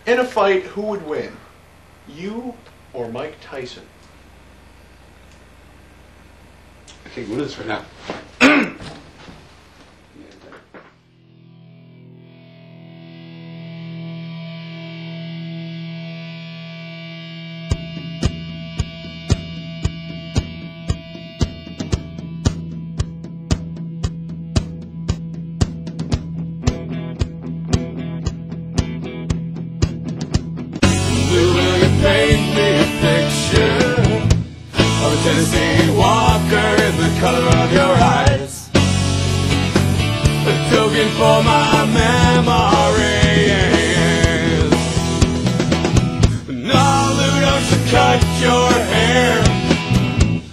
In a fight, who would win? You or Mike Tyson? I can't go to this right now. Paint me a picture of a Tennessee Walker in the color of your eyes, a token for my memories. No, Lou, don't you cut your hair.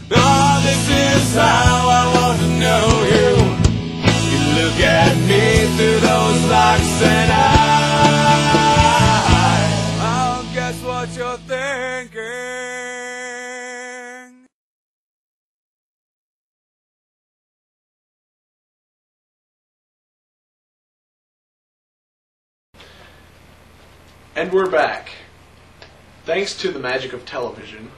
No, this is how I want to know you. You look at me through those locks and I'll guess what you're thinking. And we're back. Thanks to the magic of television,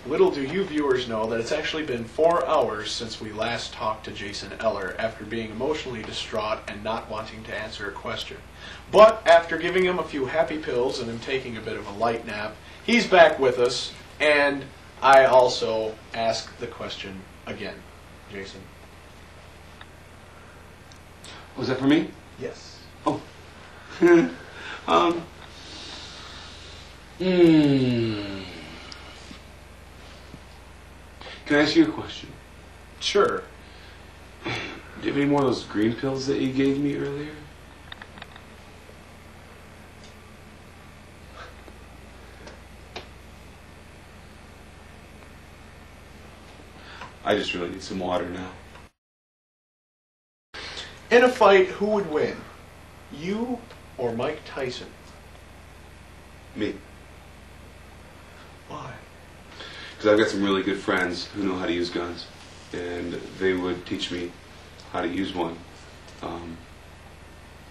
little do you viewers know that it's actually been 4 hours since we last talked to Jason Eller after being emotionally distraught and not wanting to answer a question. But after giving him a few happy pills and him taking a bit of a light nap, he's back with us, and I also ask the question again. Jason? Was that for me? Yes. Oh. Can I ask you a question? Sure. Do you have any more of those green pills that you gave me earlier? I just really need some water now. In a fight, who would win? You or Mike Tyson? Me. Why? Because I've got some really good friends who know how to use guns, and they would teach me how to use one.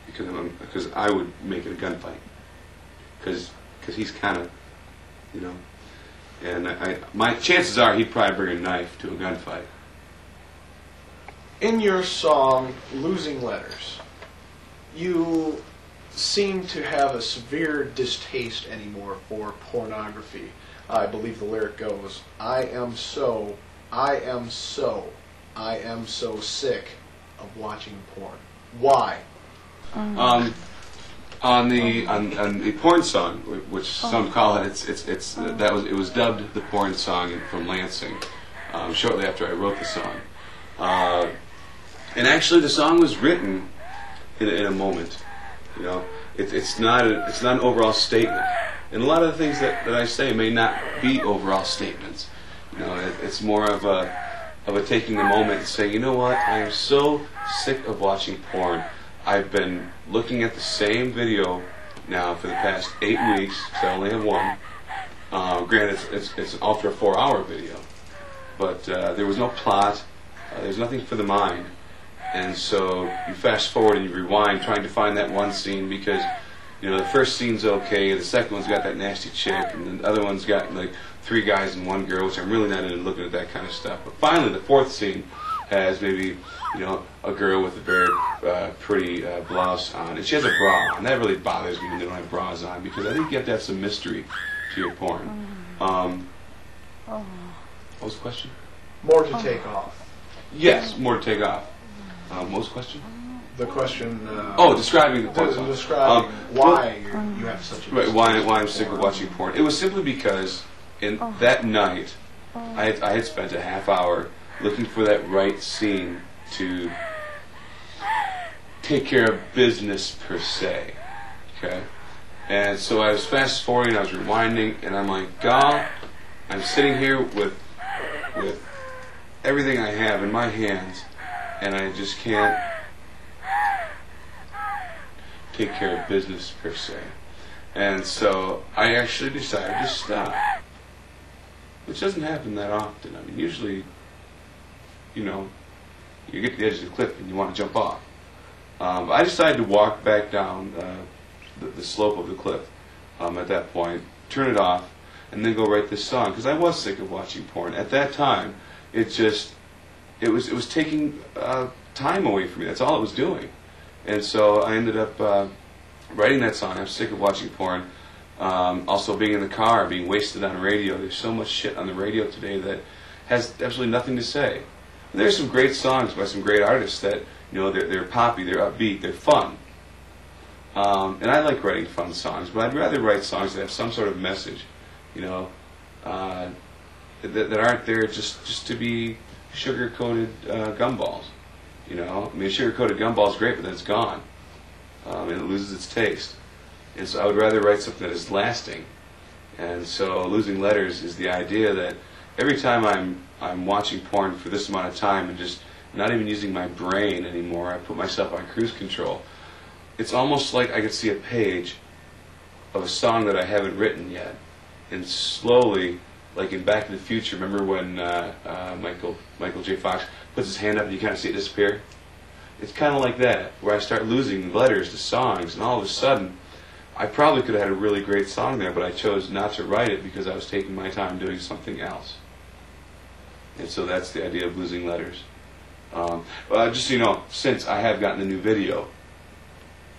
Because I would make it a gunfight. Because he's kind of, you know, and my chances are he'd probably bring a knife to a gunfight. In your song, Losing Letters, you seem to have a severe distaste anymore for pornography. I believe the lyric goes, I am so sick of watching porn. Why? On the porn song, which some call it, it was dubbed the porn song from Lansing, shortly after I wrote the song. And actually, the song was written in a moment. You know, it's not an overall statement. And a lot of the things that I say may not be overall statements. You know, it's more of a taking the moment and saying, you know what, I am so sick of watching porn. I've been looking at the same video now for the past 8 weeks, because I only have one. Granted, it's an ultra 4-hour video, but there was no plot. There's nothing for the mind. And so you fast forward and you rewind, trying to find that one scene, because you know the first scene's okay, the second one's got that nasty chick, and the other one's got like 3 guys and 1 girl, which I'm really not into looking at that kind of stuff. But finally, the 4th scene has maybe, you know, a girl with a very pretty blouse on, and she has a bra on. That really bothers me when they don't have bras on, because I think you have to have some mystery to your porn. What was the question? More to take off. Yes, more to take off. What was the question? The question... describing the porn. Describing why you have such a... Right, why I'm sick of watching porn. It was simply because that night, I had spent a half hour looking for that right scene to take care of business, per se. Okay? And so I was fast forwarding, I was rewinding, and I'm like, God, I'm sitting here with everything I have in my hands, and I just can't take care of business, per se. And so I actually decided to stop, which doesn't happen that often. I mean, usually, you know, you get to the edge of the cliff and you want to jump off. But I decided to walk back down the slope of the cliff, at that point, turn it off, and then go write this song, because I was sick of watching porn. At that time, it was taking time away from me. That's all it was doing. And so I ended up writing that song. I'm sick of watching porn. Also being in the car, being wasted on radio. There's so much shit on the radio today that has absolutely nothing to say. And there's some great songs by some great artists that, they're poppy, they're upbeat, they're fun. And I like writing fun songs, but I'd rather write songs that have some sort of message, that aren't there just to be sugar-coated gumballs. Sugar-coated gumball is great, but then it's gone, and it loses its taste. And so I would rather write something that is lasting. And so Losing Letters is the idea that every time I'm watching porn for this amount of time and just not even using my brain anymore, I put myself on cruise control. It's almost like I could see a page of a song that I haven't written yet, and slowly, like in Back to the Future, remember when Michael J. Fox puts his hand up and you kind of see it disappear? It's kind of like that, where I start losing letters to songs, and all of a sudden, I probably could have had a really great song there, but I chose not to write it because I was taking my time doing something else. And so that's the idea of Losing Letters. Just so you know, since I have gotten a new video,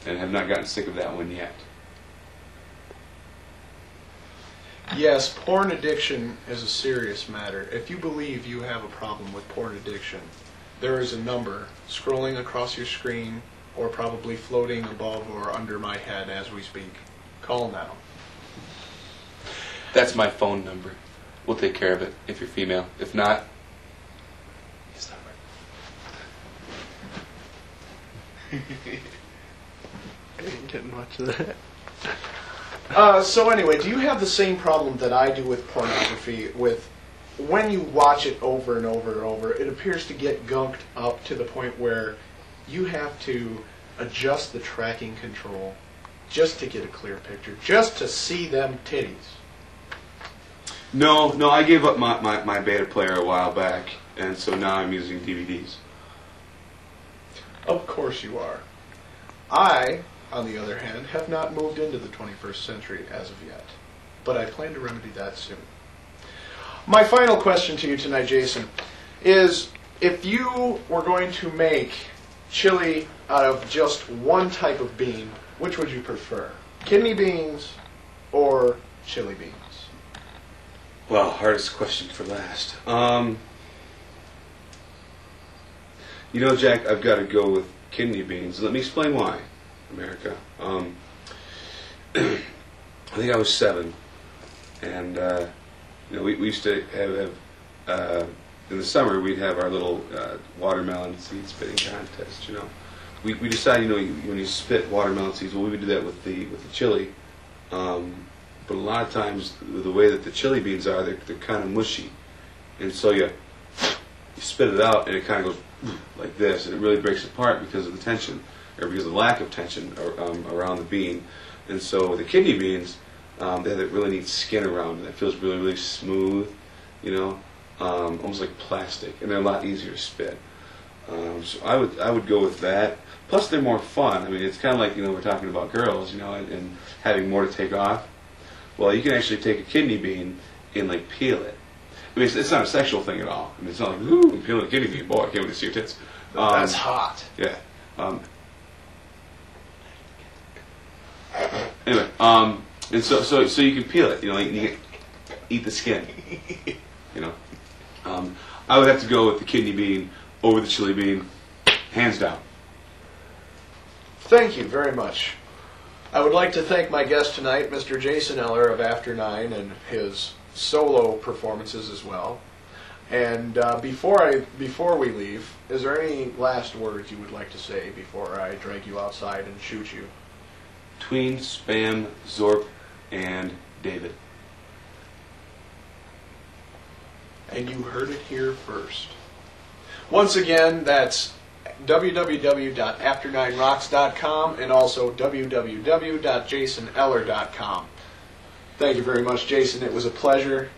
and have not gotten sick of that one yet. Yes, porn addiction is a serious matter. If you believe you have a problem with porn addiction, there is a number scrolling across your screen or probably floating above or under my head as we speak. Call now. That's my phone number. We'll take care of it if you're female. If not, it's not right. I didn't get much of that. So anyway, do you have the same problem that I do with pornography? With when you watch it over and over and over, it appears to get gunked up to the point where you have to adjust the tracking control just to get a clear picture, just to see them titties. No, I gave up my beta player a while back, and so now I'm using DVDs. Of course you are. I, on the other hand, have not moved into the 21st century as of yet, but I plan to remedy that soon. My final question to you tonight, Jason, is if you were going to make chili out of just one type of bean, which would you prefer? Kidney beans or chili beans? Well, hardest question for last. Jack, I've got to go with kidney beans. Let me explain why, America. I think I was 7, and we used to have in the summer we'd have our little watermelon seed spitting contest. We decided when you spit watermelon seeds, well, we would do that with the chili. But a lot of times, the way that the chili beans are, they're kind of mushy, and so you spit it out, and it kind of goes like this, and it really breaks apart because of the tension, or because of the lack of tension around the bean. And so with the kidney beans, they have that really neat skin around it that feels really, really smooth, almost like plastic, and they're a lot easier to spit. So I would go with that. Plus, they're more fun. I mean, it's kind of like we're talking about girls, and having more to take off. Well, you can actually take a kidney bean and peel it. I mean, it's not a sexual thing at all. I mean, it's not like, ooh, I'm peeling a kidney bean. Boy, I can't wait to see your tits. That's hot. Yeah. Anyway, and so you can peel it. You can eat the skin. I would have to go with the kidney bean over the chili bean, hands down. Thank you very much. I would like to thank my guest tonight, Mr. Jason Eller of After 9, and his solo performances as well. And before we leave, is there any last words you would like to say before I drag you outside and shoot you? Tween, Spam, Zorp, and David. And you heard it here first. Once again, that's www.after9rocks.com and also www.jasoneller.com. Thank you very much, Jason. It was a pleasure.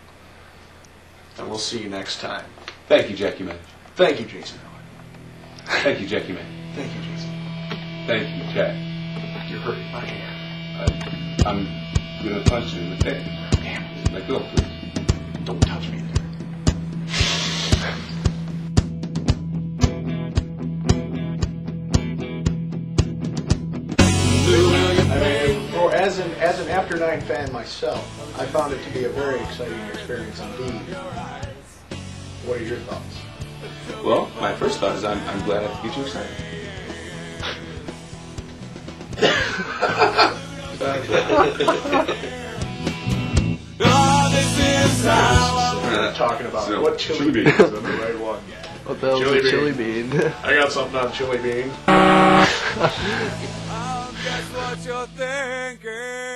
And we'll see you next time. Thank you, Jackie Man. Thank you, Jason Eller. Thank you, Jackie Man. Thank you, Jason. Thank you, Jack. You're hurting my hair. I'm gonna punch you in the face. Damn. Let go, please. Don't touch me. As an After 9 fan myself, I found it to be a very exciting experience indeed. What are your thoughts? Well, my first thought is I'm glad I could get you excited. Oh, this is how We were talking about So, what chili chili bean beans. is the right one. What the hell Chili is a chili bean? I got something on chili bean. I'll guess what you're thinking.